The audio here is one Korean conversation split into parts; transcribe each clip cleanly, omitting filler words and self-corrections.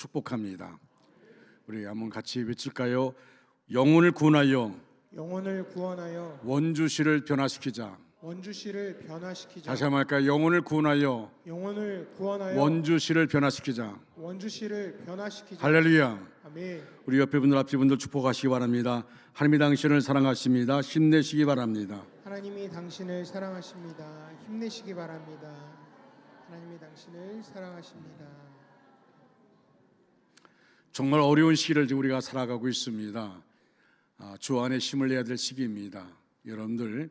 축복합니다. 우리 한번 같이 외칠까요? 영혼을 구원하여 원주시를 변화시키자. 다시 한번 할까요? 영혼을 구원하여 원주시를 변화시키자. 할렐루야. 아멘. 우리 옆에 분들 앞에 분들 축복하시기 바랍니다. 하나님이 당신을 사랑하십니다. 힘내시기 바랍니다. 하나님이 당신을 사랑하십니다. 힘내시기 바랍니다. 하나님이 당신을 사랑하십니다. 정말 어려운 시기를 지금 우리가 살아가고 있습니다. 주 안에 힘을 내야 될 시기입니다. 여러분들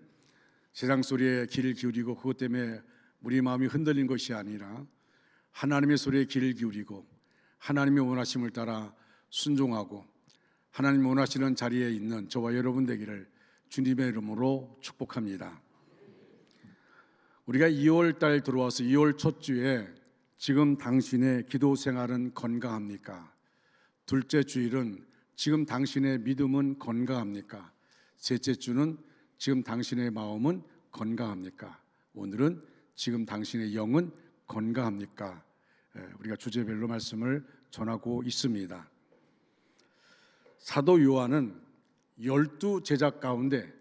세상 소리에 귀를 기울이고 그것 때문에 우리 마음이 흔들린 것이 아니라 하나님의 소리에 귀를 기울이고 하나님의 원하심을 따라 순종하고 하나님 원하시는 자리에 있는 저와 여러분 되기를 주님의 이름으로 축복합니다. 우리가 2월 달 들어와서 2월 첫 주에 지금 당신의 기도 생활은 건강합니까? 둘째 주일은 지금 당신의 믿음은 건강합니까? 셋째 주는 지금 당신의 마음은 건강합니까? 오늘은 지금 당신의 영은 건강합니까? 우리가 주제별로 말씀을 전하고 있습니다. 사도 요한은 12 제자 가운데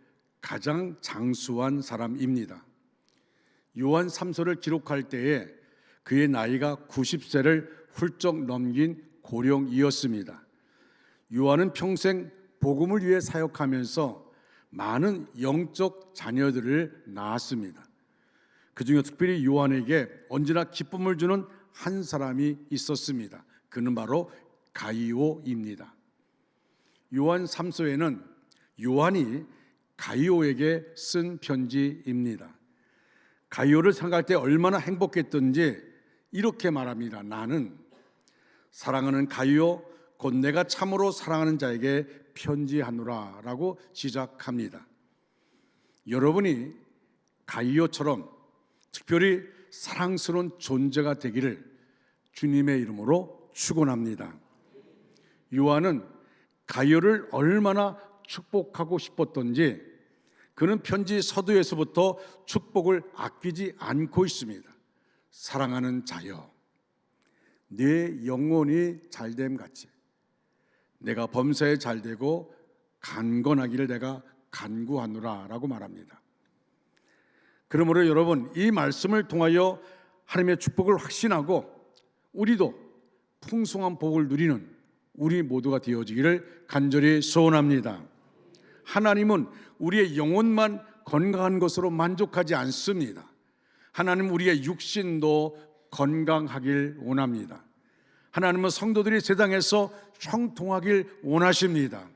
가장 장수한 사람입니다. 요한 3서를 기록할 때에 그의 나이가 90세를 훌쩍 넘긴 고령이었습니다. 요한은 평생 복음을 위해 사역하면서 많은 영적 자녀들을 낳았습니다. 그 중에 특별히 요한에게 언제나 기쁨을 주는 한 사람이 있었습니다. 그는 바로 가이오입니다. 요한 3서에는 요한이 가이오에게 쓴 편지입니다. 가이오를 생각할 때 얼마나 행복했던지 이렇게 말합니다. 나는 사랑하는 가이오 곧 내가 참으로 사랑하는 자에게 편지하노라 라고 시작합니다. 여러분이 가이오처럼 특별히 사랑스러운 존재가 되기를 주님의 이름으로 축원합니다. 요한은 가이오를 얼마나 축복하고 싶었던지 그는 편지 서두에서부터 축복을 아끼지 않고 있습니다. 사랑하는 자여, 내 영혼이 잘됨 같이 내가 범사에 잘되고 강건하기를 내가 간구하노라 라고 말합니다. 그러므로 여러분, 이 말씀을 통하여 하나님의 축복을 확신하고 우리도 풍성한 복을 누리는 우리 모두가 되어지기를 간절히 소원합니다. 하나님은 우리의 영혼만 건강한 것으로 만족하지 않습니다. 하나님은 우리의 육신도 건강하길 원합니다. 하나님은 성도들이 세상에서 형통하길 원하십니다.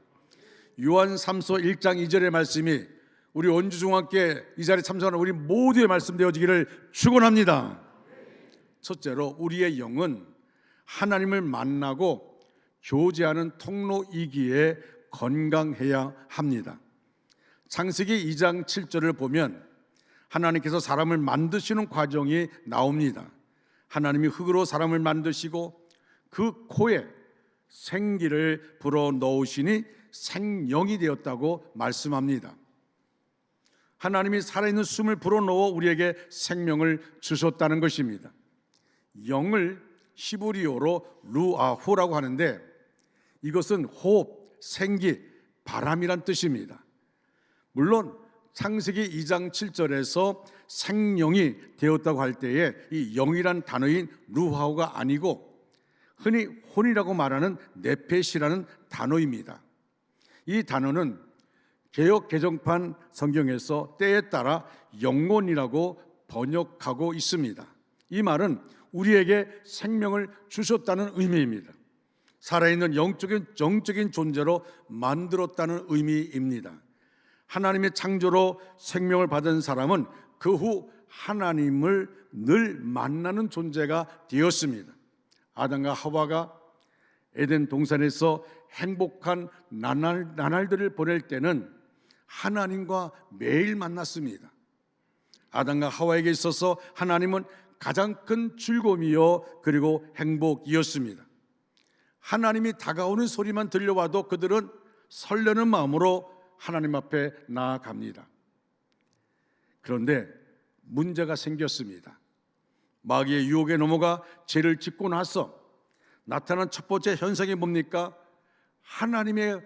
요한 3서 1장 2절의 말씀이 우리 원주중학교에 이 자리에 참석하는 우리 모두의 말씀 되어지기를 축원합니다. 첫째로 우리의 영은 하나님을 만나고 교제하는 통로이기에 건강해야 합니다. 창세기 2장 7절을 보면 하나님께서 사람을 만드시는 과정이 나옵니다. 하나님이 흙으로 사람을 만드시고 그 코에 생기를 불어넣으시니 생명이 되었다고 말씀합니다. 하나님이 살아있는 숨을 불어넣어 우리에게 생명을 주셨다는 것입니다. 영을 히브리어로 루아후라고 하는데 이것은 호흡, 생기, 바람이란 뜻입니다. 물론 창세기 2장 7절에서 생명이 되었다고 할 때에 이 영이란 단어인 루하우가 아니고 흔히 혼이라고 말하는 네페시라는 단어입니다. 이 단어는 개역 개정판 성경에서 때에 따라 영혼이라고 번역하고 있습니다. 이 말은 우리에게 생명을 주셨다는 의미입니다. 살아있는 영적인 존재로 만들었다는 의미입니다. 하나님의 창조로 생명을 받은 사람은 그 후 하나님을 늘 만나는 존재가 되었습니다. 아담과 하와가 에덴 동산에서 행복한 나날들을 보낼 때는 하나님과 매일 만났습니다. 아담과 하와에게 있어서 하나님은 가장 큰 즐거움이요 그리고 행복이었습니다. 하나님이 다가오는 소리만 들려와도 그들은 설레는 마음으로 하나님 앞에 나아갑니다. 그런데 문제가 생겼습니다. 마귀의 유혹에 넘어가 죄를 짓고 나서 나타난 첫 번째 현상이 뭡니까? 하나님의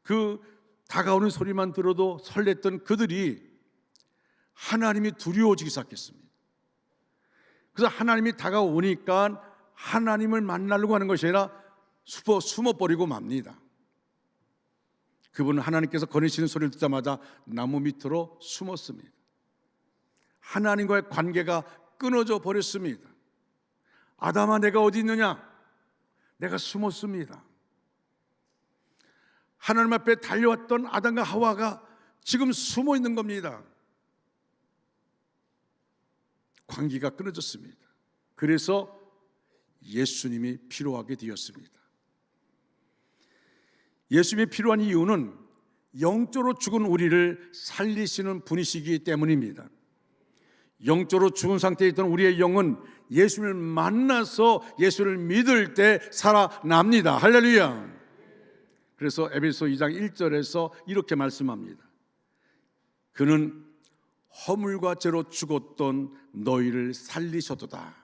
그 다가오는 소리만 들어도 설렜던 그들이 하나님이 두려워지기 시작했습니다. 그래서 하나님이 다가오니까 하나님을 만나려고 하는 것이 아니라 숨어버리고 맙니다. 그분은 하나님께서 거니시는 소리를 듣자마자 나무 밑으로 숨었습니다. 하나님과의 관계가 끊어져 버렸습니다. 아담아, 내가 어디 있느냐? 내가 숨었습니다. 하나님 앞에 달려왔던 아담과 하와가 지금 숨어 있는 겁니다. 관계가 끊어졌습니다. 그래서 예수님이 필요하게 되었습니다. 예수님이 필요한 이유는 영적으로 죽은 우리를 살리시는 분이시기 때문입니다. 영적으로 죽은 상태에 있던 우리의 영은 예수를 만나서 예수를 믿을 때 살아납니다. 할렐루야. 그래서 에베소 2장 1절에서 이렇게 말씀합니다. 그는 허물과 죄로 죽었던 너희를 살리셨도다.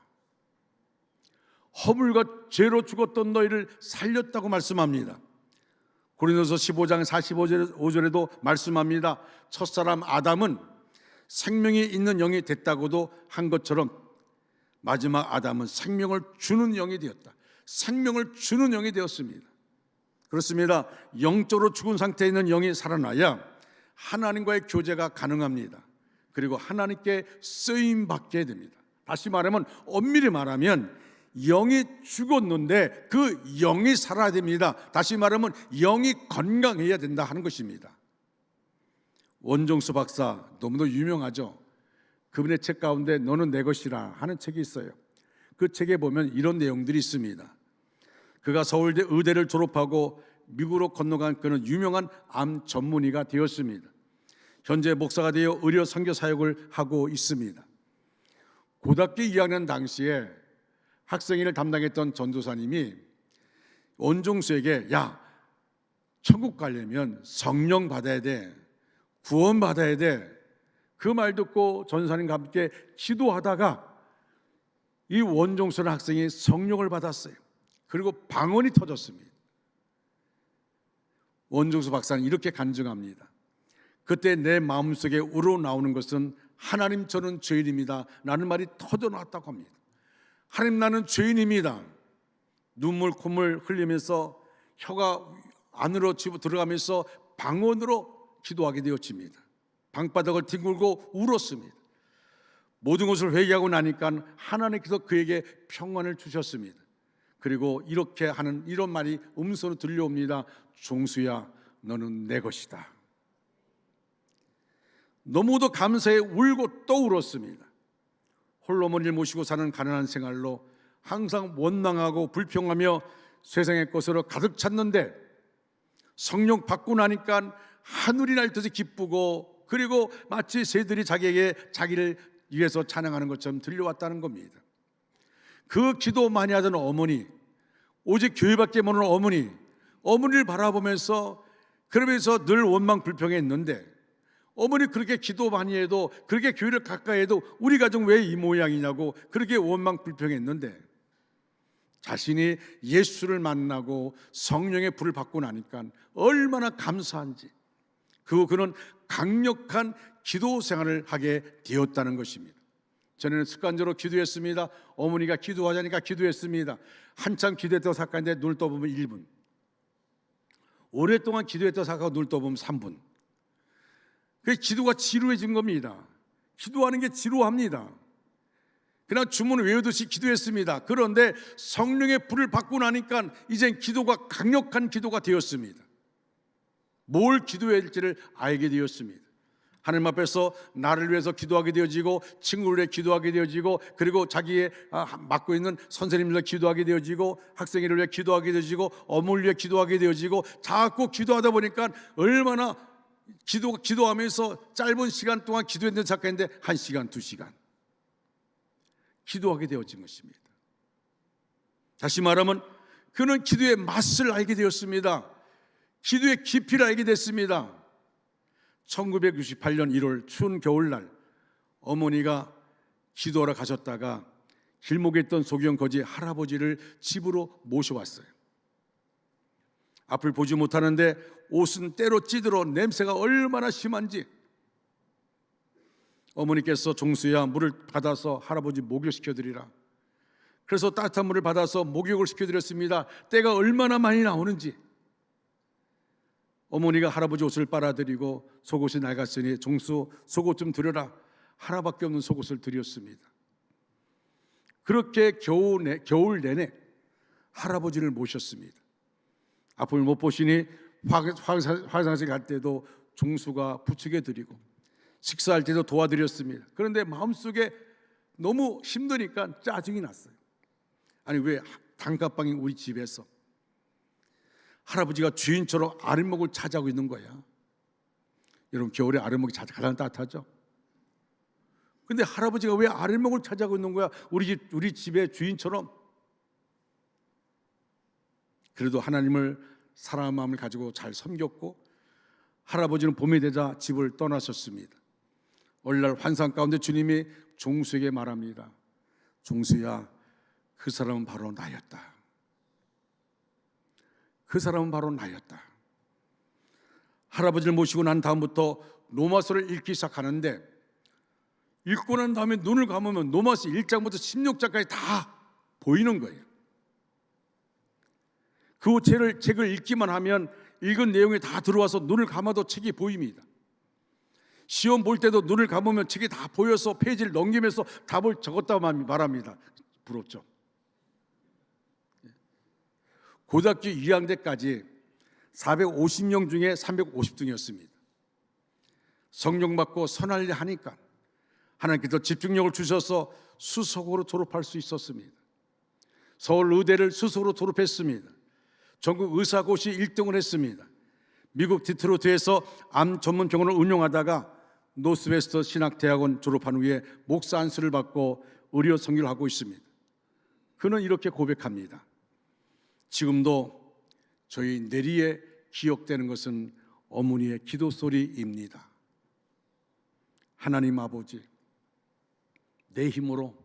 허물과 죄로 죽었던 너희를 살렸다고 말씀합니다. 고린도서 15장 45절에도 말씀합니다. 첫사람 아담은 생명이 있는 영이 됐다고도 한 것처럼 마지막 아담은 생명을 주는 영이 되었다. 생명을 주는 영이 되었습니다. 그렇습니다. 영적으로 죽은 상태에 있는 영이 살아나야 하나님과의 교제가 가능합니다. 그리고 하나님께 쓰임받게 됩니다. 다시 말하면, 엄밀히 말하면 영이 죽었는데 그 영이 살아야 됩니다. 다시 말하면 영이 건강해야 된다 하는 것입니다. 원종수 박사, 너무도 유명하죠. 그분의 책 가운데 너는 내 것이라 하는 책이 있어요. 그 책에 보면 이런 내용들이 있습니다. 그가 서울대 의대를 졸업하고 미국으로 건너간 그는 유명한 암 전문의가 되었습니다. 현재 목사가 되어 의료 선교 사역을 하고 있습니다. 고등학교 2학년 당시에 학생회를 담당했던 전도사님이 원종수에게, 야, 천국 가려면 성령 받아야 돼, 구원 받아야 돼. 그 말 듣고 전도사님과 함께 기도하다가 이 원종수라는 학생이 성령을 받았어요. 그리고 방언이 터졌습니다. 원종수 박사는 이렇게 간증합니다. 그때 내 마음속에 우러나오는 것은 하나님, 저는 죄인입니다 라는 말이 터져나왔다고 합니다. 하나님, 나는 죄인입니다. 눈물 콧물 흘리면서 혀가 안으로 들어가면서 방언으로 기도하게 되어집니다. 방바닥을 뒹굴고 울었습니다. 모든 것을 회개하고 나니까 하나님께서 그에게 평안을 주셨습니다. 그리고 이렇게 하는 이런 말이 음성으로 들려옵니다. 종수야, 너는 내 것이다. 너무도 감사해 울고 또 울었습니다. 홀로머니를 모시고 사는 가난한 생활로 항상 원망하고 불평하며 세상의 것으로 가득 찼는데 성령 받고 나니까 하늘이 날 듯이 기쁘고, 그리고 마치 새들이 자기를 위해서 찬양하는 것처럼 들려왔다는 겁니다. 그 기도 많이 하던 어머니, 오직 교회밖에 모르는 어머니를 바라보면서 그러면서 늘 원망 불평했는데, 어머니 그렇게 기도 많이 해도, 그렇게 교회를 가까이 해도 우리 가정 왜 이 모양이냐고 그렇게 원망 불평했는데, 자신이 예수를 만나고 성령의 불을 받고 나니까 얼마나 감사한지, 그는 강력한 기도 생활을 하게 되었다는 것입니다. 저는 습관적으로 기도했습니다. 어머니가 기도하자니까 기도했습니다. 한참 기도했다고 생각하는데 눈을 떠보면 1분, 오랫동안 기도했다고 생각하고 눈을 떠보면 3분. 그 기도가 지루해진 겁니다. 기도하는 게 지루합니다. 그냥 주문 외우듯이 기도했습니다. 그런데 성령의 불을 받고 나니까 이젠 기도가 강력한 기도가 되었습니다. 뭘 기도해야 할지를 알게 되었습니다. 하나님 앞에서 나를 위해서 기도하게 되어지고, 친구를 위해 기도하게 되어지고, 그리고 자기의 맡고 있는 선생님을 위해 기도하게 되어지고, 학생회를 위해 기도하게 되어지고, 어머니를 위해 기도하게 되어지고, 자꾸 기도하다 보니까 얼마나 기도하면서 짧은 시간 동안 기도했는지 생각했는데 1시간, 2시간 기도하게 되어진 것입니다. 다시 말하면 그는 기도의 맛을 알게 되었습니다. 기도의 깊이를 알게 됐습니다. 1968년 1월 추운 겨울날 어머니가 기도하러 가셨다가 길목에 있던 소경 거지 할아버지를 집으로 모셔왔어요. 앞을 보지 못하는데 옷은 때로 찌들어 냄새가 얼마나 심한지 어머니께서 종수야 물을 받아서 할아버지 목욕시켜드리라. 그래서 따뜻한 물을 받아서 목욕을 시켜드렸습니다. 때가 얼마나 많이 나오는지. 어머니가 할아버지 옷을 빨아들이고 속옷이 낡았으니 종수 속옷 좀 드려라. 하나밖에 없는 속옷을 드렸습니다. 그렇게 겨울 내내 할아버지를 모셨습니다. 앞을 못 보시니 화장실 갈 때도 종수가 부축해 드리고 식사할 때도 도와드렸습니다. 그런데 마음속에 너무 힘드니까 짜증이 났어요. 아니 왜 단칸방인 우리 집에서 할아버지가 주인처럼 아랫목을 차지하고 있는 거야. 여러분 겨울에 아랫목이 가장 따뜻하죠. 근데 할아버지가 왜 아랫목을 차지하고 있는 거야? 우리 집의 주인처럼. 그래도 하나님을 사랑하는 마음을 가지고 잘 섬겼고 할아버지는 봄이 되자 집을 떠나셨습니다. 어느 날 환상 가운데 주님이 종수에게 말합니다. 종수야, 그 사람은 바로 나였다. 그 사람은 바로 나였다. 할아버지를 모시고 난 다음부터 로마서를 읽기 시작하는데 읽고 난 다음에 눈을 감으면 로마서 1장부터 16장까지 다 보이는 거예요. 그 책을 읽기만 하면 읽은 내용이 다 들어와서 눈을 감아도 책이 보입니다. 시험 볼 때도 눈을 감으면 책이 다 보여서 페이지를 넘기면서 답을 적었다고 말합니다. 부럽죠? 고등학교 2학년 때까지 450명 중에 350등이었습니다. 성령 받고 선할 일 하니까 하나님께서 집중력을 주셔서 수석으로 졸업할 수 있었습니다. 서울 의대를 수석으로 졸업했습니다. 전국 의사고시 1등을 했습니다. 미국 디트로이트에서 암 전문 병원을 운영하다가 노스웨스트 신학대학원 졸업한 후에 목사 안수를 받고 의료 선교를 하고 있습니다. 그는 이렇게 고백합니다. 지금도 저희 내리에 기억되는 것은 어머니의 기도 소리입니다. 하나님 아버지, 내 힘으로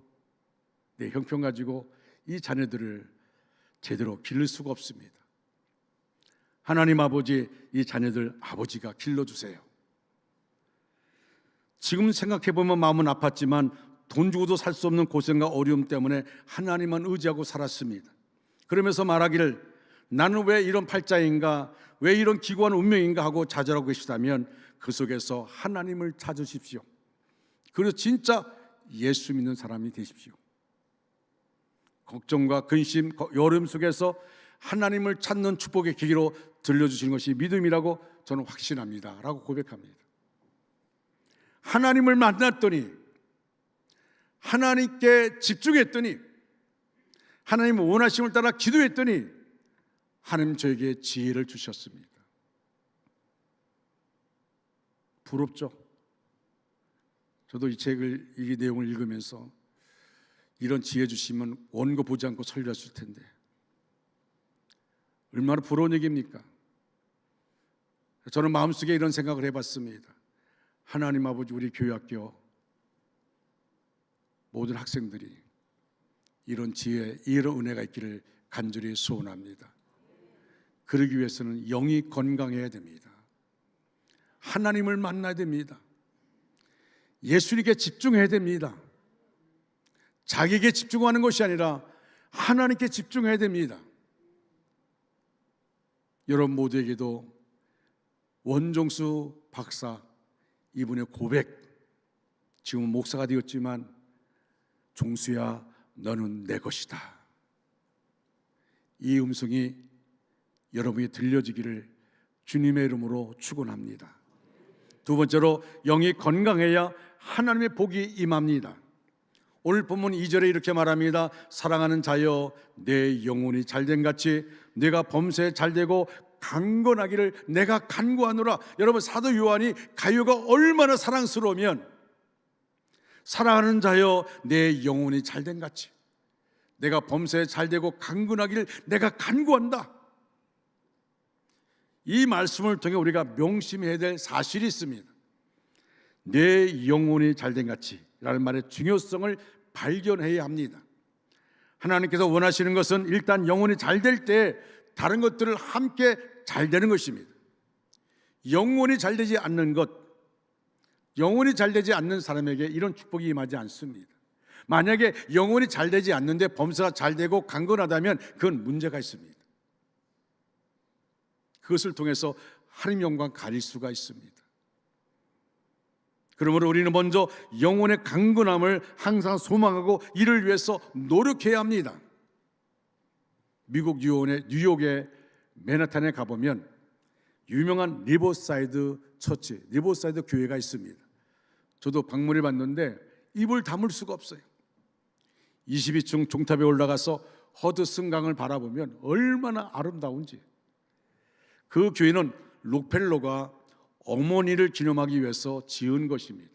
내 형편 가지고 이 자녀들을 제대로 기를 수가 없습니다. 하나님 아버지, 이 자녀들 아버지가 길러주세요. 지금 생각해보면 마음은 아팠지만 돈 주고도 살 수 없는 고생과 어려움 때문에 하나님만 의지하고 살았습니다. 그러면서 말하기를 나는 왜 이런 팔자인가, 왜 이런 기구한 운명인가 하고 좌절하고 계시다면 그 속에서 하나님을 찾으십시오. 그리고 진짜 예수 믿는 사람이 되십시오. 걱정과 근심, 여름 속에서 하나님을 찾는 축복의 계기로 들려주시는 것이 믿음이라고 저는 확신합니다 라고 고백합니다. 하나님을 만났더니, 하나님께 집중했더니, 하나님의 원하심을 따라 기도했더니 하나님 저에게 지혜를 주셨습니다. 부럽죠? 저도 이 책을, 이 내용을 읽으면서 이런 지혜 주시면 원고 보지 않고 설교했을 텐데 얼마나 부러운 얘기입니까? 저는 마음속에 이런 생각을 해봤습니다. 하나님 아버지, 우리 교회학교 모든 학생들이 이런 지혜, 이런 은혜가 있기를 간절히 소원합니다. 그러기 위해서는 영이 건강해야 됩니다. 하나님을 만나야 됩니다. 예수님께 집중해야 됩니다. 자기에게 집중하는 것이 아니라 하나님께 집중해야 됩니다. 여러분 모두에게도 원종수 박사, 이분의 고백, 지금은 목사가 되었지만 종수야 너는 내 것이다, 이 음성이 여러분이 들려지기를 주님의 이름으로 축원합니다. 두 번째로 영이 건강해야 하나님의 복이 임합니다. 오늘 본문 2절에 이렇게 말합니다. 사랑하는 자여 내 영혼이 잘된 같이 내가 범사에 잘되고 강건하기를 내가 간구하노라. 여러분 사도 요한이 가요가 얼마나 사랑스러우면 사랑하는 자여 내 영혼이 잘된 같이 내가 범사에 잘되고 강건하기를 내가 간구한다. 이 말씀을 통해 우리가 명심해야 될 사실이 있습니다. 내 영혼이 잘된 같이 라는 말의 중요성을 발견해야 합니다. 하나님께서 원하시는 것은 일단 영혼이 잘 될 때 다른 것들을 함께 잘 되는 것입니다. 영혼이 잘 되지 않는 것, 영혼이 잘 되지 않는 사람에게 이런 축복이 임하지 않습니다. 만약에 영혼이 잘 되지 않는데 범사가 잘 되고 강건하다면 그건 문제가 있습니다. 그것을 통해서 하나님 영광 가릴 수가 있습니다. 그러므로 우리는 먼저 영혼의 강건함을 항상 소망하고 이를 위해서 노력해야 합니다. 미국 뉴욕의 맨하탄에 가보면 유명한 리버사이드 처치, 리버사이드 교회가 있습니다. 저도 방문해 봤는데 입을 다물 수가 없어요. 22층 종탑에 올라가서 허드슨 강을 바라보면 얼마나 아름다운지. 그 교회는 록펠러가 어머니를 기념하기 위해서 지은 것입니다.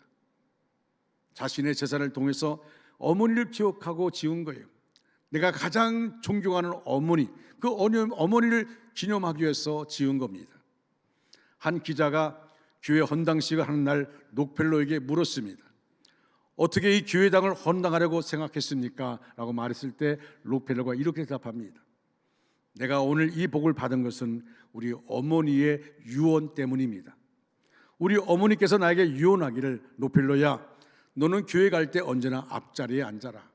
자신의 재산을 통해서 어머니를 기억하고 지은 거예요. 내가 가장 존경하는 어머니, 그 어머니를 기념하기 위해서 지은 겁니다. 한 기자가 교회 헌당식을 하는 날 록펠러에게 물었습니다. 어떻게 이 교회당을 헌당하려고 생각했습니까? 라고 말했을 때 록펠러가 이렇게 대답합니다. 내가 오늘 이 복을 받은 것은 우리 어머니의 유언 때문입니다. 우리 어머니께서 나에게 유언하기를, 록펠러야, 너는 교회 갈 때 언제나 앞자리에 앉아라.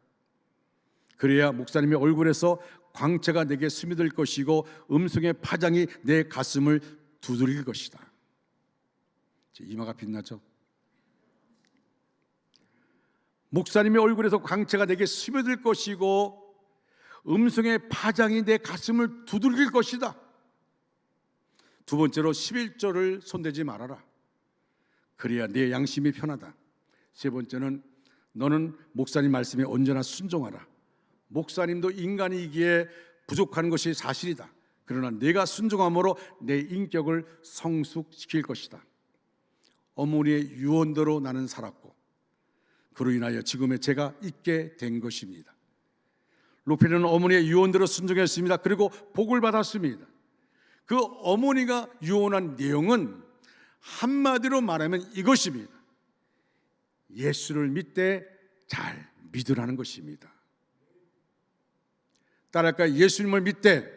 그래야 목사님의 얼굴에서 광채가 내게 스며들 것이고 음성의 파장이 내 가슴을 두드릴 것이다. 이마가 빛나죠? 목사님의 얼굴에서 광채가 내게 스며들 것이고 음성의 파장이 내 가슴을 두들길 것이다. 두 번째로 11조를 손대지 말아라. 그래야 내 양심이 편하다. 세 번째는 너는 목사님 말씀에 언제나 순종하라. 목사님도 인간이기에 부족한 것이 사실이다. 그러나 내가 순종함으로 내 인격을 성숙시킬 것이다. 어머니의 유언대로 나는 살았고 그로 인하여 지금의 제가 있게 된 것입니다. 록펠러는 어머니의 유언대로 순종했습니다. 그리고 복을 받았습니다. 그 어머니가 유언한 내용은 한마디로 말하면 이것입니다. 예수를 믿되 잘 믿으라는 것입니다. 따라할까요? 예수님을 믿되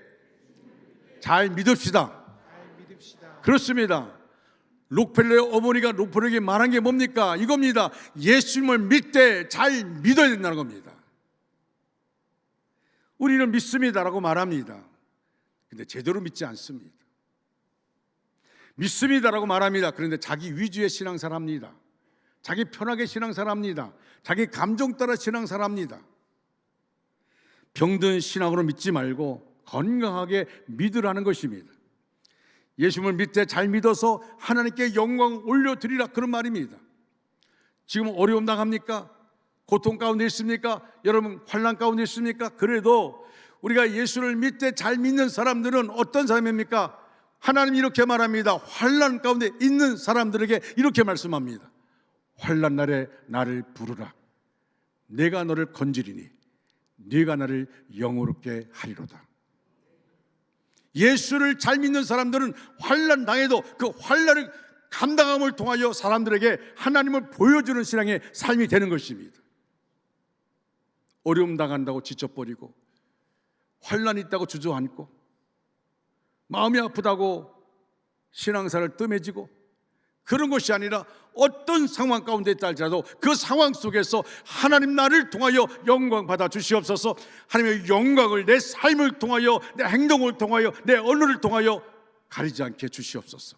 잘 믿읍시다. 그렇습니다. 록펠러의 어머니가 록펠러에게 말한 게 뭡니까? 이겁니다. 예수님을 믿되 잘 믿어야 된다는 겁니다. 우리는 믿습니다라고 말합니다. 근데 제대로 믿지 않습니다. 믿습니다라고 말합니다. 그런데 자기 위주의 신앙사랍니다. 자기 편하게 신앙사랍니다. 자기 감정 따라 신앙사랍니다. 병든 신앙으로 믿지 말고 건강하게 믿으라는 것입니다. 예수님을 믿되 잘 믿어서 하나님께 영광 올려드리라, 그런 말입니다. 지금 어려움 당합니까? 고통 가운데 있습니까? 여러분 환난 가운데 있습니까? 그래도 우리가 예수를 믿되 잘 믿는 사람들은 어떤 사람입니까? 하나님이 이렇게 말합니다. 환난 가운데 있는 사람들에게 이렇게 말씀합니다. 환난 날에 나를 부르라. 내가 너를 건지리니 네가 나를 영화롭게 하리로다. 예수를 잘 믿는 사람들은 환난 당해도 그 환난을 감당함을 통하여 사람들에게 하나님을 보여주는 신앙의 삶이 되는 것입니다. 어려움 당한다고 지쳐버리고 환난이 있다고 주저앉고 마음이 아프다고 신앙사를 뜸해지고 그런 것이 아니라 어떤 상황 가운데 있다 할지라도 그 상황 속에서 하나님 나를 통하여 영광 받아 주시옵소서. 하나님의 영광을 내 삶을 통하여 내 행동을 통하여 내 언어를 통하여 가리지 않게 주시옵소서.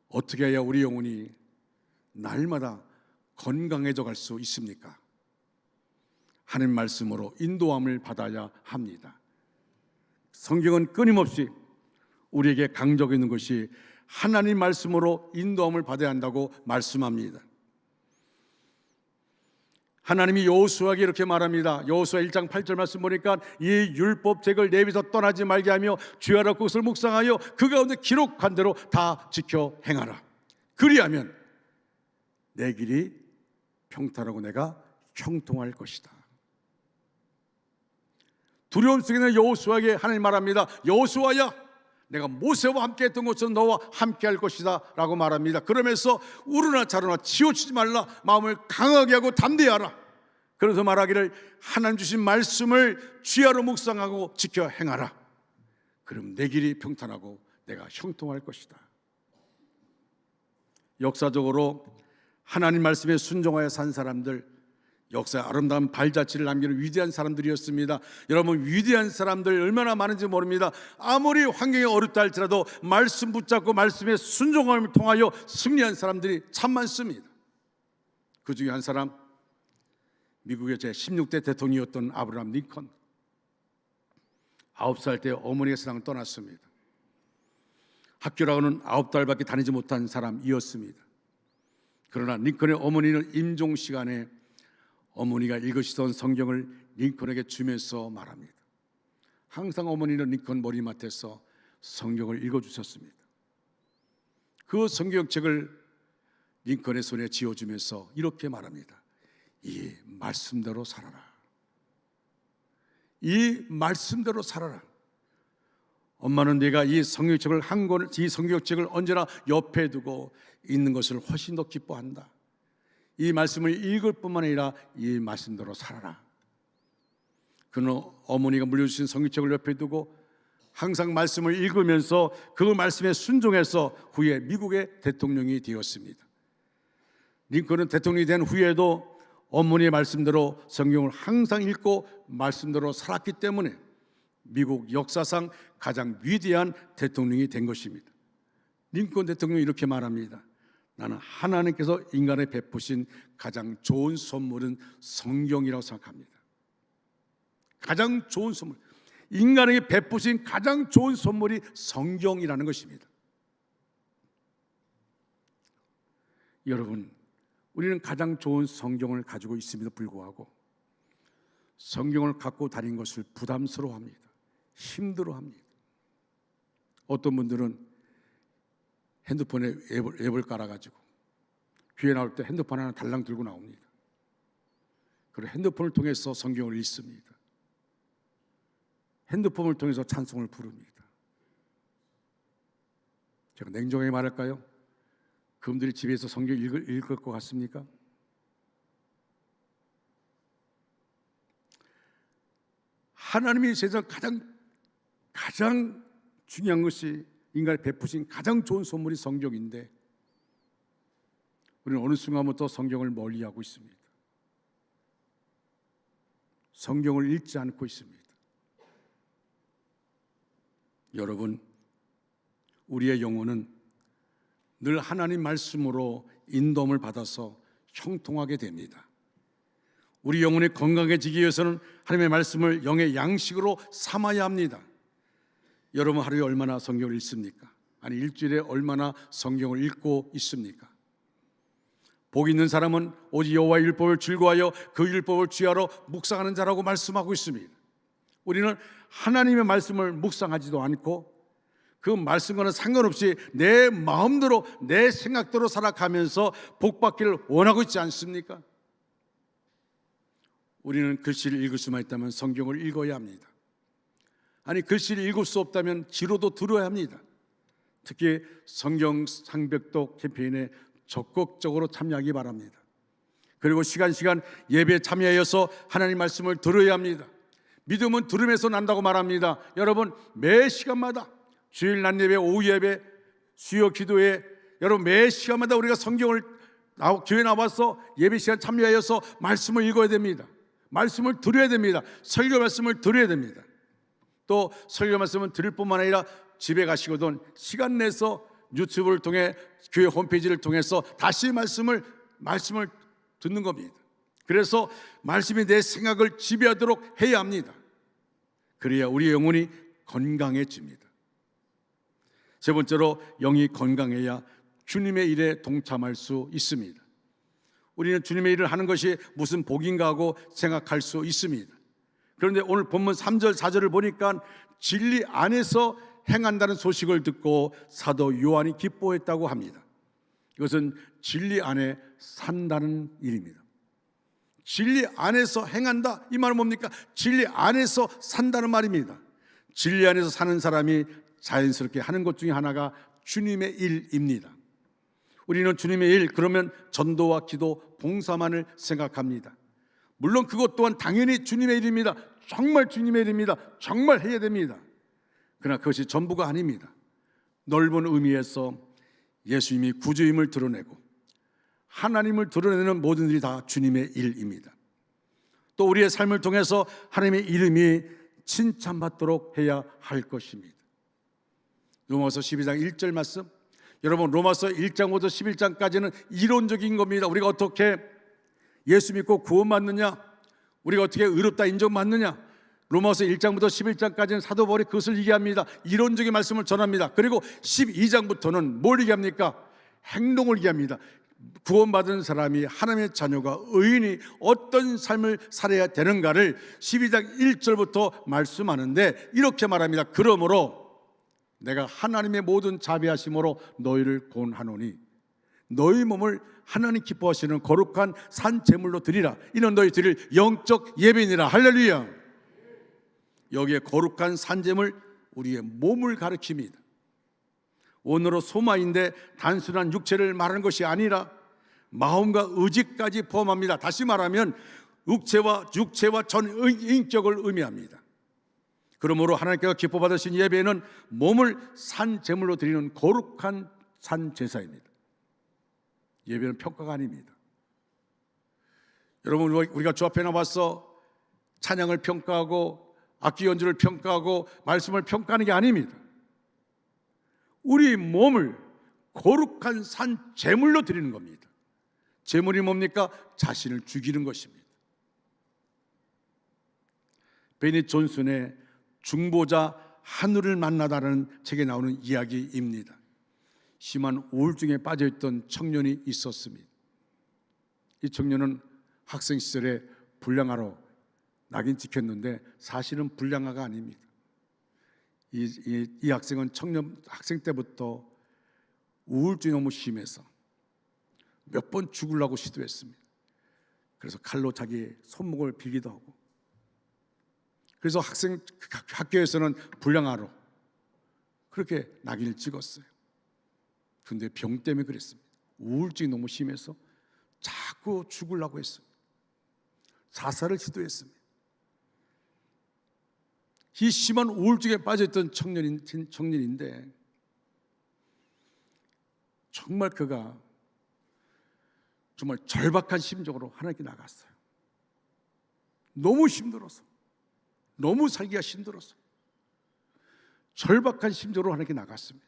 어떻게 해야 우리 영혼이 날마다 건강해져 갈 수 있습니까? 하나님 말씀으로 인도함을 받아야 합니다. 성경은 끊임없이 우리에게 강조하고 있는 것이 하나님 말씀으로 인도함을 받아야 한다고 말씀합니다. 하나님이 여호수아에게 이렇게 말합니다. 여호수아 1장 8절 말씀 보니까 이 율법책을 내비서 떠나지 말게 하며 주야라 그것을 묵상하여 그 가운데 기록한 대로 다 지켜 행하라. 그리하면 내 길이 평탄하고 내가 형통할 것이다. 두려움 속에는 여호수아에게 하나님 말합니다. 여호수아야, 내가 모세와 함께 했던 것처럼 너와 함께 할 것이다 라고 말합니다. 그러면서 우르나 자르나 치우치지 말라. 마음을 강하게 하고 담대하라. 그래서 말하기를 하나님 주신 말씀을 주야로 묵상하고 지켜 행하라. 그럼 내 길이 평탄하고 내가 형통할 것이다. 역사적으로 하나님 말씀에 순종하여 산 사람들, 역사의 아름다운 발자취를 남기는 위대한 사람들이었습니다. 여러분, 위대한 사람들 얼마나 많은지 모릅니다. 아무리 환경이 어렵다 할지라도 말씀 붙잡고 말씀에 순종함을 통하여 승리한 사람들이 참 많습니다. 그 중에 한 사람, 미국의 제16대 대통령이었던 아브라함 링컨. 9살 때 어머니가 세상을 떠났습니다. 학교라고는 9달밖에 다니지 못한 사람이었습니다. 그러나 링컨의 어머니는 임종 시간에 어머니가 읽으시던 성경을 링컨에게 주면서 말합니다. 항상 어머니는 링컨 머리맡에서 성경을 읽어주셨습니다. 그 성경책을 링컨의 손에 쥐어주면서 이렇게 말합니다. 이 말씀대로 살아라. 이 말씀대로 살아라. 엄마는 내가 이 성경책을 이 성경책을 언제나 옆에 두고 있는 것을 훨씬 더 기뻐한다. 이 말씀을 읽을 뿐만 아니라 이 말씀대로 살아라. 그는 어머니가 물려주신 성경책을 옆에 두고 항상 말씀을 읽으면서 그 말씀에 순종해서 후에 미국의 대통령이 되었습니다. 링컨은 대통령이 된 후에도 어머니의 말씀대로 성경을 항상 읽고 말씀대로 살았기 때문에 미국 역사상 가장 위대한 대통령이 된 것입니다. 링컨 대통령이 이렇게 말합니다. 나는 하나님께서 인간에 베푸신 가장 좋은 선물은 성경이라고 생각합니다. 가장 좋은 선물, 인간에게 베푸신 가장 좋은 선물이 성경이라는 것입니다. 여러분, 우리는 가장 좋은 성경을 가지고 있음에도 불구하고 성경을 갖고 다니는 것을 부담스러워합니다. 힘들어합니다. 어떤 분들은 핸드폰에 앱을 깔아가지고 교회 나올 때 핸드폰 하나 달랑 들고 나옵니다. 그리고 핸드폰을 통해서 성경을 읽습니다. 핸드폰을 통해서 찬송을 부릅니다. 제가 냉정하게 말할까요? 그분들이 집에서 성경 읽을 것 같습니까? 하나님이 세상 가장 중요한 것이 인간에 베푸신 가장 좋은 선물이 성경인데 우리는 어느 순간부터 성경을 멀리하고 있습니다. 성경을 읽지 않고 있습니다. 여러분, 우리의 영혼은 늘 하나님 말씀으로 인도함을 받아서 형통하게 됩니다. 우리 영혼이 건강해지기 위해서는 하나님의 말씀을 영의 양식으로 삼아야 합니다. 여러분, 하루에 얼마나 성경을 읽습니까? 아니, 일주일에 얼마나 성경을 읽고 있습니까? 복 있는 사람은 오직 여호와의 율법을 즐거워하여 그 율법을 주야로 묵상하는 자라고 말씀하고 있습니다. 우리는 하나님의 말씀을 묵상하지도 않고 그 말씀과는 상관없이 내 마음대로 내 생각대로 살아가면서 복받기를 원하고 있지 않습니까? 우리는 글씨를 읽을 수만 있다면 성경을 읽어야 합니다. 아니, 글씨를 읽을 수 없다면 지로도 들어야 합니다. 특히 성경 상벽독 캠페인에 적극적으로 참여하기 바랍니다. 그리고 시간 예배에 참여하여서 하나님 말씀을 들어야 합니다. 믿음은 들음에서 난다고 말합니다. 여러분, 매 시간마다 주일 낮 예배, 오후 예배, 수요 기도회, 여러분 매 시간마다 우리가 성경을 교회 나와서 예배 시간 참여하여서 말씀을 읽어야 됩니다. 말씀을 들어야 됩니다. 설교 말씀을 들어야 됩니다. 또 설교 말씀은 들을 뿐만 아니라 집에 가시거든 시간 내서 유튜브를 통해 교회 홈페이지를 통해서 다시 말씀을 듣는 겁니다. 그래서 말씀이 내 생각을 지배하도록 해야 합니다. 그래야 우리의 영혼이 건강해집니다. 세 번째로, 영이 건강해야 주님의 일에 동참할 수 있습니다. 우리는 주님의 일을 하는 것이 무슨 복인가 하고 생각할 수 있습니다. 그런데 오늘 본문 3절 4절을 보니까 진리 안에서 행한다는 소식을 듣고 사도 요한이 기뻐했다고 합니다. 이것은 진리 안에 산다는 일입니다. 진리 안에서 행한다, 이 말은 뭡니까? 진리 안에서 산다는 말입니다. 진리 안에서 사는 사람이 자연스럽게 하는 것 중에 하나가 주님의 일입니다. 우리는 주님의 일, 그러면 전도와 기도, 봉사만을 생각합니다. 물론 그것 또한 당연히 주님의 일입니다. 정말 주님의 일입니다. 정말 해야 됩니다. 그러나 그것이 전부가 아닙니다. 넓은 의미에서 예수님이 구주임을 드러내고 하나님을 드러내는 모든 일이 다 주님의 일입니다. 또 우리의 삶을 통해서 하나님의 이름이 칭찬받도록 해야 할 것입니다. 로마서 12장 1절 말씀, 여러분 로마서 1장부터 11장까지는 이론적인 겁니다. 우리가 어떻게 예수 믿고 구원받느냐, 우리가 어떻게 의롭다 인정받느냐, 로마서 1장부터 11장까지는 사도 바울이 그것을 얘기합니다. 이론적인 말씀을 전합니다. 그리고 12장부터는 뭘 얘기합니까? 행동을 얘기합니다. 구원받은 사람이, 하나님의 자녀가, 의인이 어떤 삶을 살아야 되는가를 12장 1절부터 말씀하는데 이렇게 말합니다. 그러므로 내가 하나님의 모든 자비하심으로 너희를 권하노니 너희 몸을 하나님 기뻐하시는 거룩한 산 제물로 드리라. 이는 너희 드릴 영적 예배니라. 할렐루야. 여기에 거룩한 산 제물, 우리의 몸을 가리킵니다. 오늘은 소마인데 단순한 육체를 말하는 것이 아니라 마음과 의지까지 포함합니다. 다시 말하면 육체와 전 인격을 의미합니다. 그러므로 하나님께서 기뻐 받으신 예배는 몸을 산 제물로 드리는 거룩한 산 제사입니다. 예배는 평가가 아닙니다. 여러분, 우리가 주 앞에 나와서 찬양을 평가하고 악기 연주를 평가하고 말씀을 평가하는 게 아닙니다. 우리 몸을 거룩한 산 제물로 드리는 겁니다. 제물이 뭡니까? 자신을 죽이는 것입니다. 베니 존슨의 중보자 하늘을 만나다라는 책에 나오는 이야기입니다. 심한 우울증에 빠져있던 청년이 있었습니다. 이 청년은 학생 시절에 불량아로 낙인 찍혔는데 사실은 불량아가 아닙니다. 이 학생은 학생 때부터 우울증이 너무 심해서 몇 번 죽으려고 시도했습니다. 그래서 칼로 자기 손목을 빌기도 하고, 그래서 학교에서는 불량아로 그렇게 낙인을 찍었어요. 그런데 병 때문에 그랬습니다. 우울증이 너무 심해서 자꾸 죽으려고 했습니다. 자살을 시도했습니다. 이 심한 우울증에 빠져있던 청년인데 정말 그가 정말 절박한 심정으로 하나님께 나갔어요. 너무 힘들어서, 너무 살기가 힘들어서 절박한 심정으로 하나님께 나갔습니다.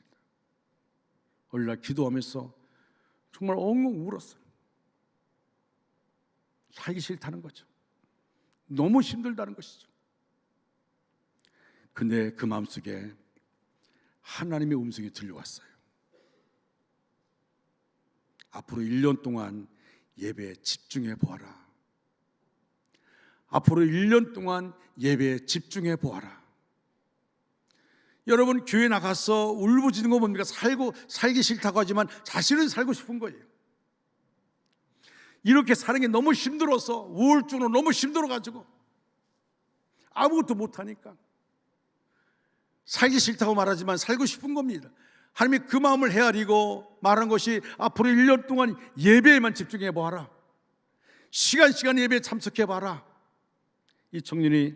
어느 날 기도하면서 정말 엉엉 울었어요. 살기 싫다는 거죠. 너무 힘들다는 것이죠. 근데 그 마음속에 하나님의 음성이 들려왔어요. 앞으로 1년 동안 예배에 집중해 보아라. 앞으로 1년 동안 예배에 집중해 보아라. 여러분, 교회 나가서 울부짖는 거 뭡니까? 살기 싫다고 하지만 자신은 살고 싶은 거예요. 이렇게 사는 게 너무 힘들어서, 우울증으로 너무 힘들어가지고 아무것도 못하니까 살기 싫다고 말하지만 살고 싶은 겁니다. 하나님이 그 마음을 헤아리고 말한 것이 앞으로 1년 동안 예배에만 집중해 보아라. 시간 예배에 참석해 봐라. 이 청년이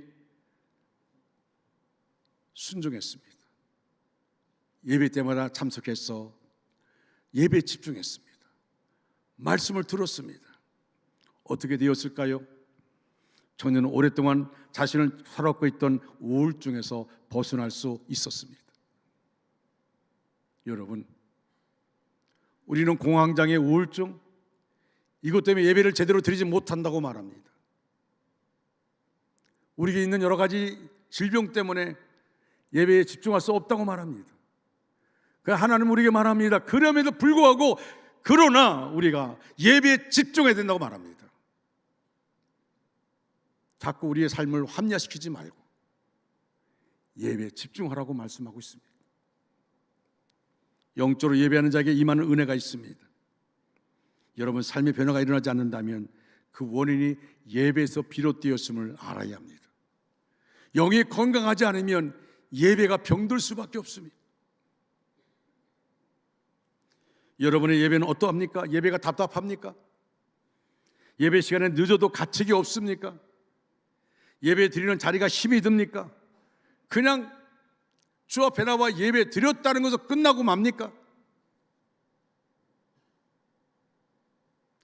순종했습니다. 예배 때마다 참석해서 예배에 집중했습니다. 말씀을 들었습니다. 어떻게 되었을까요? 청년은 오랫동안 자신을 사로잡고 있던 우울증에서 벗어날 수 있었습니다. 여러분, 우리는 공황장애, 우울증, 이것 때문에 예배를 제대로 드리지 못한다고 말합니다. 우리에게 있는 여러 가지 질병 때문에 예배에 집중할 수 없다고 말합니다. 하나님은 우리에게 말합니다. 그럼에도 불구하고 그러나 우리가 예배에 집중해야 된다고 말합니다. 자꾸 우리의 삶을 합리화시키지 말고 예배에 집중하라고 말씀하고 있습니다. 영적으로 예배하는 자에게 임하는 은혜가 있습니다. 여러분, 삶의 변화가 일어나지 않는다면 그 원인이 예배에서 비롯되었음을 알아야 합니다. 영이 건강하지 않으면 예배가 병들 수밖에 없습니다. 여러분의 예배는 어떠합니까? 예배가 답답합니까? 예배 시간에 늦어도 가책이 없습니까? 예배 드리는 자리가 힘이 듭니까? 그냥 주 앞에 나와 예배 드렸다는 것으로 끝나고 맙니까?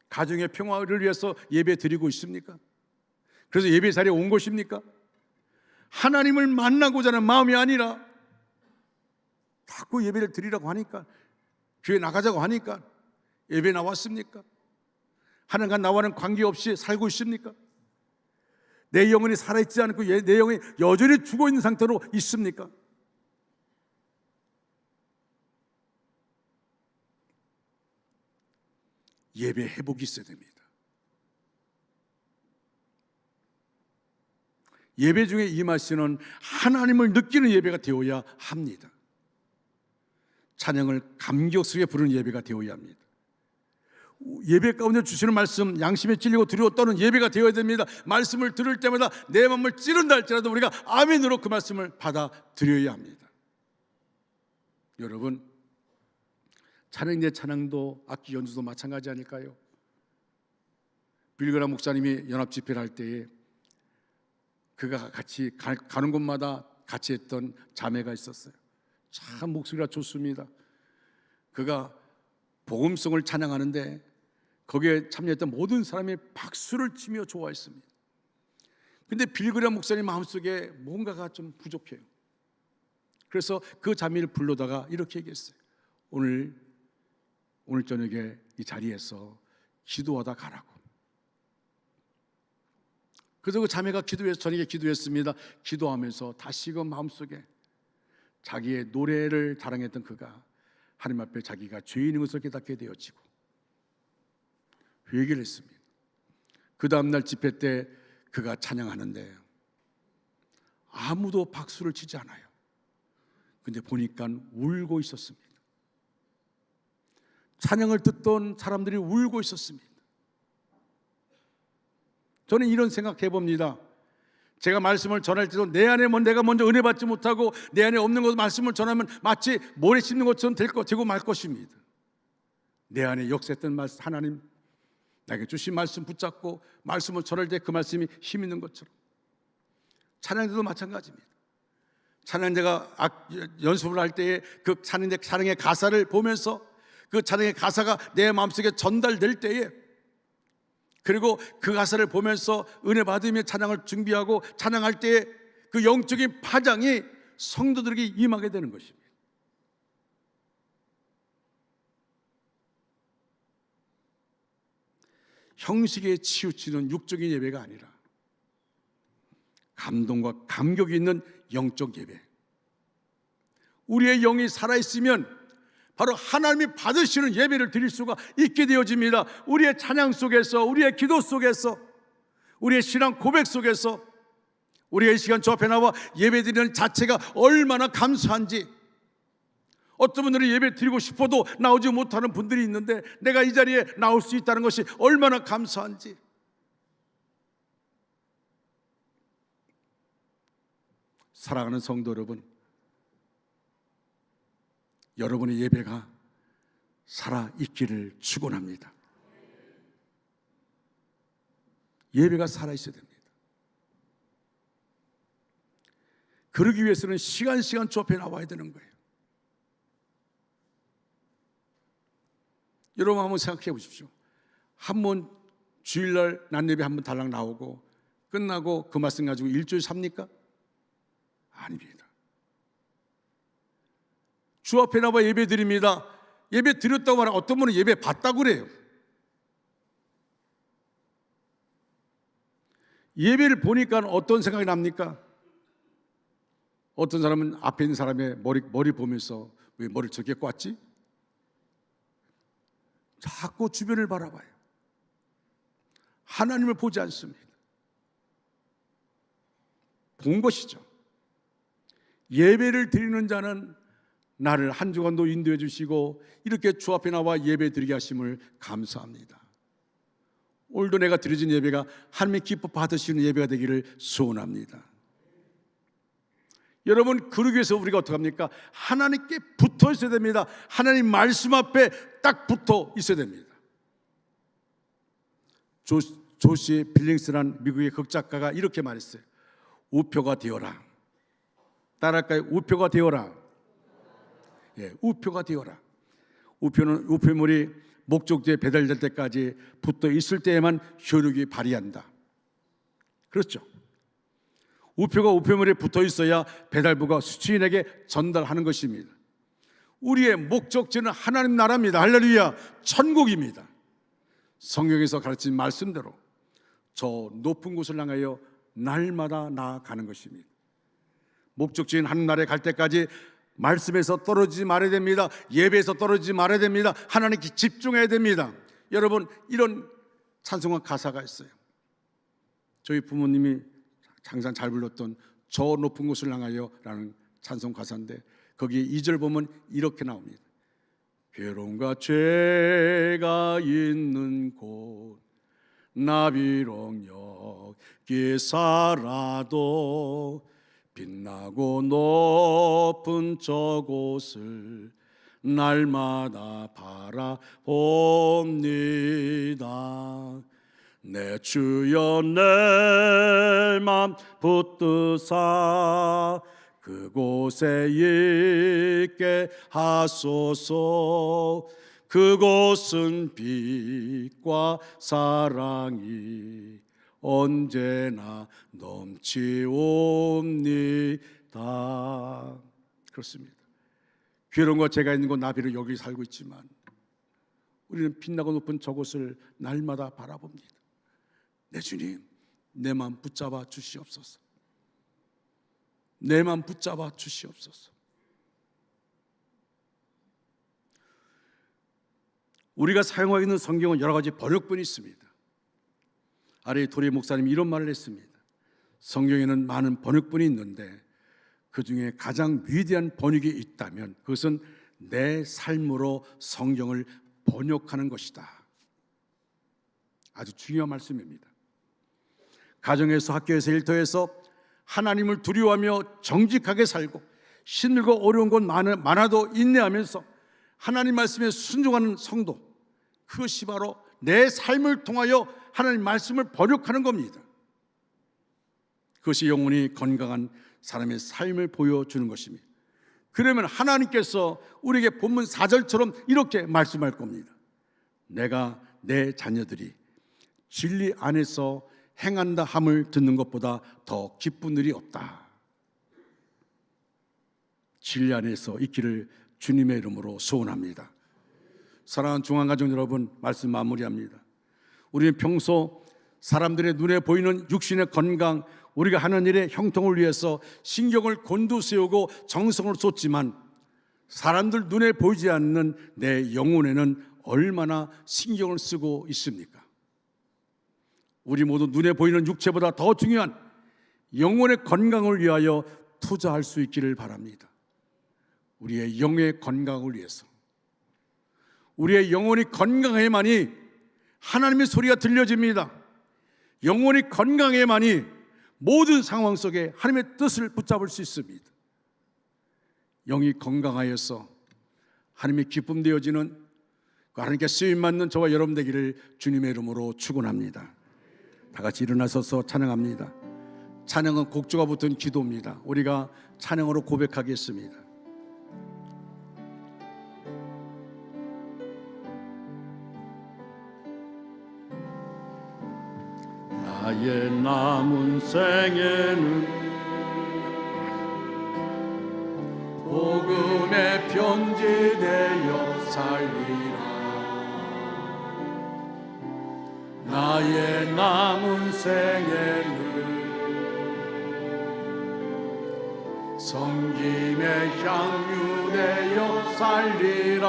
가정의 평화를 위해서 예배 드리고 있습니까? 그래서 예배 자리에 온 것입니까? 하나님을 만나고자 하는 마음이 아니라 자꾸 예배를 드리라고 하니까, 교회 나가자고 하니까 예배 나왔습니까? 하나님과 나와는 관계없이 살고 있습니까? 내 영혼이 살아있지 않고 내 영혼이 여전히 죽어있는 상태로 있습니까? 예배 회복이 있어야 됩니다. 예배 중에 임하시는 하나님을 느끼는 예배가 되어야 합니다. 찬양을 감격스럽게 부르는 예배가 되어야 합니다. 예배 가운데 주시는 말씀, 양심에 찔리고 두려워 떠는 예배가 되어야 됩니다. 말씀을 들을 때마다 내 마음을 찌른다 할지라도 우리가 아멘으로 그 말씀을 받아들여야 합니다. 여러분, 찬양대 찬양도 악기 연주도 마찬가지 아닐까요? 빌그라 목사님이 연합 집회를 할 때에 그가 같이 가는 곳마다 같이 했던 자매가 있었어요. 참 목소리가 좋습니다. 그가 복음성을 찬양하는데 거기에 참여했던 모든 사람이 박수를 치며 좋아했습니다. 근데 빌그라 목사님 마음속에 뭔가가 좀 부족해요. 그래서 그 자매를 불러다가 이렇게 얘기했어요. 오늘 저녁에 이 자리에서 기도하다 가라고. 그래서 그 자매가 저녁에 기도했습니다. 기도하면서 다시금 마음속에 자기의 노래를 자랑했던 그가 하나님 앞에 자기가 죄인인 것을 깨닫게 되어지고 회개를 했습니다. 그 다음날 집회 때 그가 찬양하는데 아무도 박수를 치지 않아요. 근데 보니까 울고 있었습니다. 찬양을 듣던 사람들이 울고 있었습니다. 저는 이런 생각해 봅니다. 제가 말씀을 전할 때도 내 안에 내가 먼저 은혜 받지 못하고 내 안에 없는 것 말씀을 전하면 마치 모래 씹는 것처럼 되고 말 것입니다. 내 안에 역사했던 말씀, 하나님 나에게 주신 말씀 붙잡고 말씀을 전할 때 그 말씀이 힘 있는 것처럼 찬양대도 마찬가지입니다. 찬양대가 연습을 할 때에 그 찬양의 가사를 보면서 그 찬양의 가사가 내 마음속에 전달될 때에, 그리고 그 가사를 보면서 은혜 받으며 찬양을 준비하고 찬양할 때에 그 영적인 파장이 성도들에게 임하게 되는 것입니다. 형식에 치우치는 육적인 예배가 아니라 감동과 감격이 있는 영적 예배. 우리의 영이 살아있으면 바로 하나님이 받으시는 예배를 드릴 수가 있게 되어집니다. 우리의 찬양 속에서, 우리의 기도 속에서, 우리의 신앙 고백 속에서 우리가 이 시간 저 앞에 나와 예배 드리는 자체가 얼마나 감사한지, 어떤 분들은 예배 드리고 싶어도 나오지 못하는 분들이 있는데 내가 이 자리에 나올 수 있다는 것이 얼마나 감사한지. 사랑하는 성도 여러분, 여러분의 예배가 살아있기를 축원합니다. 예배가 살아있어야 됩니다. 그러기 위해서는 시간 주 앞에 나와야 되는 거예요. 여러분 한번 생각해 보십시오. 한번 주일날 낮예배 한번 달랑 나오고 끝나고 그 말씀 가지고 일주일 삽니까? 아닙니다. 주 앞에 나와 예배 드립니다. 예배 드렸다고 말하면 어떤 분은 예배 받다고 그래요. 예배를 보니까 어떤 생각이 납니까? 어떤 사람은 앞에 있는 사람의 머리 보면서 왜 머리를 저렇게 꽈지? 자꾸 주변을 바라봐요. 하나님을 보지 않습니다. 본 것이죠. 예배를 드리는 자는 나를 한 주간도 인도해 주시고 이렇게 주 앞에 나와 예배 드리게 하심을 감사합니다. 오늘도 내가 드려진 예배가 하나님의 기뻐 받으시는 예배가 되기를 소원합니다. 여러분, 그러기 위해서 우리가 어떻게 합니까? 하나님께 붙어 있어야 됩니다. 하나님 말씀 앞에 딱 붙어 있어야 됩니다. 조시 빌링스라는 미국의 극작가가 이렇게 말했어요. 우표가 되어라. 따라할까요? 우표가 되어라. 예, 우표가 되어라. 우표는 우표물이 목적지에 배달될 때까지 붙어 있을 때에만 효력이 발휘한다. 그렇죠? 우표가 우표물에 붙어 있어야 배달부가 수취인에게 전달하는 것입니다. 우리의 목적지는 하나님 나라입니다. 할렐루야, 천국입니다. 성경에서 가르친 말씀대로 저 높은 곳을 향하여 날마다 나아가는 것입니다. 목적지인 하늘나라에 갈 때까지 말씀에서 떨어지지 말아야 됩니다. 예배에서 떨어지지 말아야 됩니다. 하나님께 집중해야 됩니다. 여러분, 이런 찬송가 가사가 있어요. 저희 부모님이 항상 잘 불렀던 저 높은 곳을 향하여 라는 찬송 가사인데, 거기에 2절 보면 이렇게 나옵니다. 괴로움과 죄가 있는 곳 나 비록 여기 살아도 빛나고 높은 저곳을 날마다 바라봅니다. 내 주여 내 맘 붙드사 그곳에 있게 하소서. 그곳은 빛과 사랑이 언제나 넘치옵니다. 그렇습니다. 괴로움과 죄가 있는 곳 나비로 여기 살고 있지만 우리는 빛나고 높은 저곳을 날마다 바라봅니다. 내 주님, 내 맘 붙잡아 주시옵소서. 내 맘 붙잡아 주시옵소서. 우리가 사용하고 있는 성경은 여러 가지 번역본이 있습니다. 아래 도리 목사님이 이런 말을 했습니다. 성경에는 많은 번역본이 있는데 그 중에 가장 위대한 번역이 있다면 그것은 내 삶으로 성경을 번역하는 것이다. 아주 중요한 말씀입니다. 가정에서, 학교에서, 일터에서 하나님을 두려워하며 정직하게 살고 힘들고 어려운 것 많아도 인내하면서 하나님 말씀에 순종하는 성도, 그것이 바로 내 삶을 통하여 하나님 말씀을 번역하는 겁니다. 그것이 영혼이 건강한 사람의 삶을 보여주는 것입니다. 그러면 하나님께서 우리에게 본문 4절처럼 이렇게 말씀할 겁니다. 내가 내 자녀들이 진리 안에서 행한다 함을 듣는 것보다 더 기쁜 일이 없다. 진리 안에서 있기를 주님의 이름으로 소원합니다. 사랑하는 중앙가족 여러분, 말씀 마무리합니다. 우리는 평소 사람들의 눈에 보이는 육신의 건강, 우리가 하는 일의 형통을 위해서 신경을 곤두세우고 정성을 쏟지만 사람들 눈에 보이지 않는 내 영혼에는 얼마나 신경을 쓰고 있습니까? 우리 모두 눈에 보이는 육체보다 더 중요한 영혼의 건강을 위하여 투자할 수 있기를 바랍니다. 우리의 영의 건강을 위해서. 우리의 영혼이 건강해야만이 하나님의 소리가 들려집니다. 영혼이 건강해야만이 모든 상황 속에 하나님의 뜻을 붙잡을 수 있습니다. 영이 건강하여서 하나님의 기쁨 되어지는 하나님께 쓰임받는 저와 여러분 되기를 주님의 이름으로 축원합니다. 다 같이 일어나서서 찬양합니다. 찬양은 곡조가 붙은 기도입니다. 우리가 찬양으로 고백하겠습니다. 나의 남은 생에는 복음의 편지되어 살리라. 나의 남은 생에는 성김의 향유되어 살리라.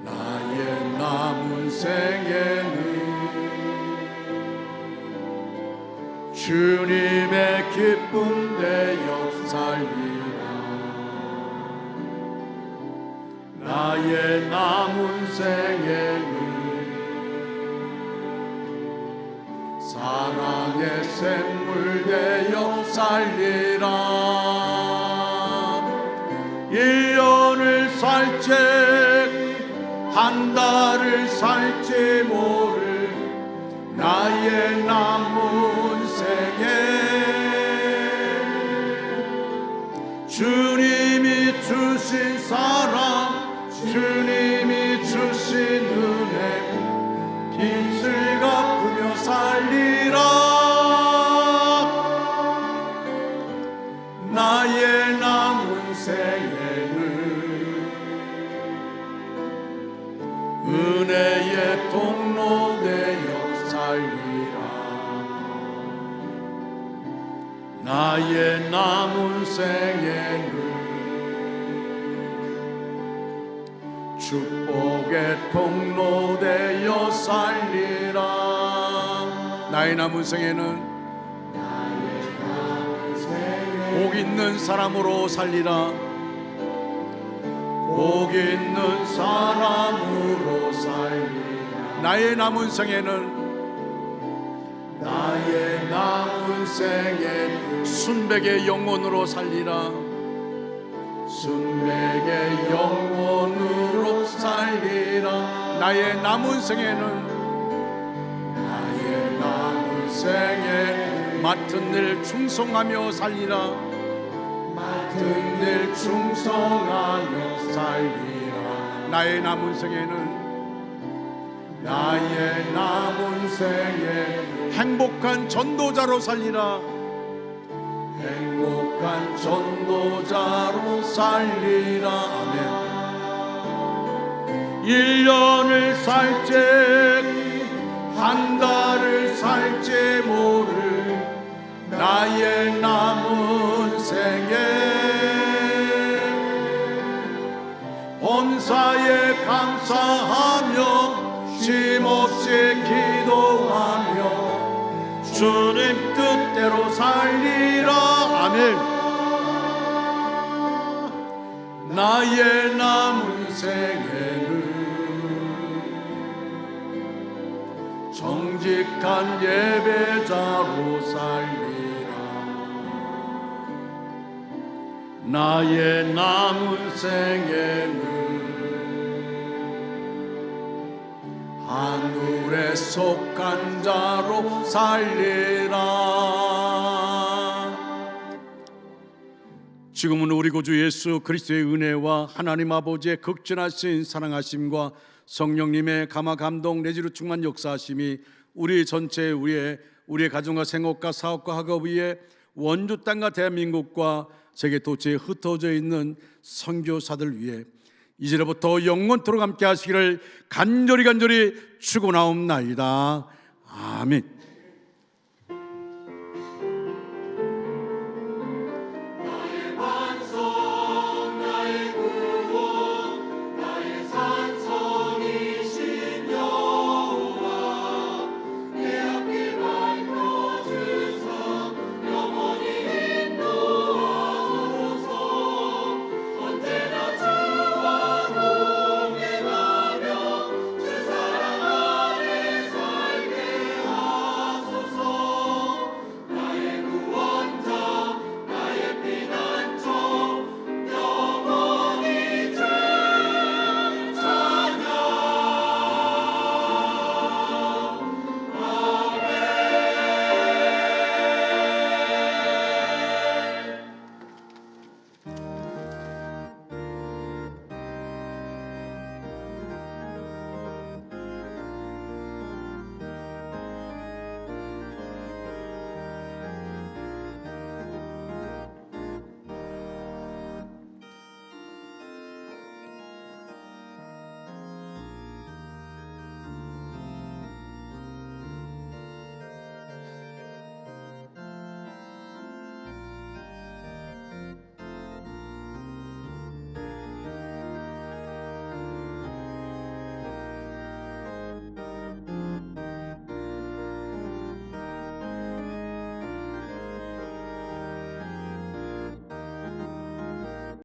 나의 남은 생에는 주님의 기쁨 되어 살리라. 나의 남은 생에는 사랑의 샘물 되어 살리라. 1년을 살지 한 달을 살지 모를 나의 남은 생에 주님이 주신 사랑, 주님이 주신 은혜, 빚을 갚으며 살리라. 나의 남은 생에는 은혜의 통로 되어 살리라. 나의 남은 생에는 축복의 통로 되어 살리라. 나의 남은 생에는 복 있는 사람으로 살리라. 복 있는 사람으로 살리라. 나의 남은 생에는 나의 남은 생에 순백의 영혼으로 살리라. 순백의 영혼으로 살리라. 나의 남은 생에는 나의 남은 생에 맡은 일 충성하며 살리라. 맡은 일 충성하며 살리라. 나의 남은 생에는 나의 남은 생에 행복한 전도자로 살리라. 행복한 전도자로 살리라. 아멘. 1년을 살지 한 달을 살지 모를 나의 남은 생에 본사에 감사하며 쉼없이 기도하며 주님 뜻대로 살리라. 아멘. 나의 남은 생에는 정직한 예배자로 살리라. 나의 남은 생에는 하늘에 속한 자로 살리라. 지금은 우리 구주 예수 그리스도의 은혜와 하나님 아버지의 극진하신 사랑하심과 성령님의 감화 감동 내지로 충만 역사하심이 우리 전체 위에 우리의 가정과 생업과 사업과 학업 위에 원주 땅과 대한민국과 세계 도처에 흩어져 있는 선교사들 위해 이제부터 영원토록 함께 하시기를 간절히 축원하옵나이다. 아멘.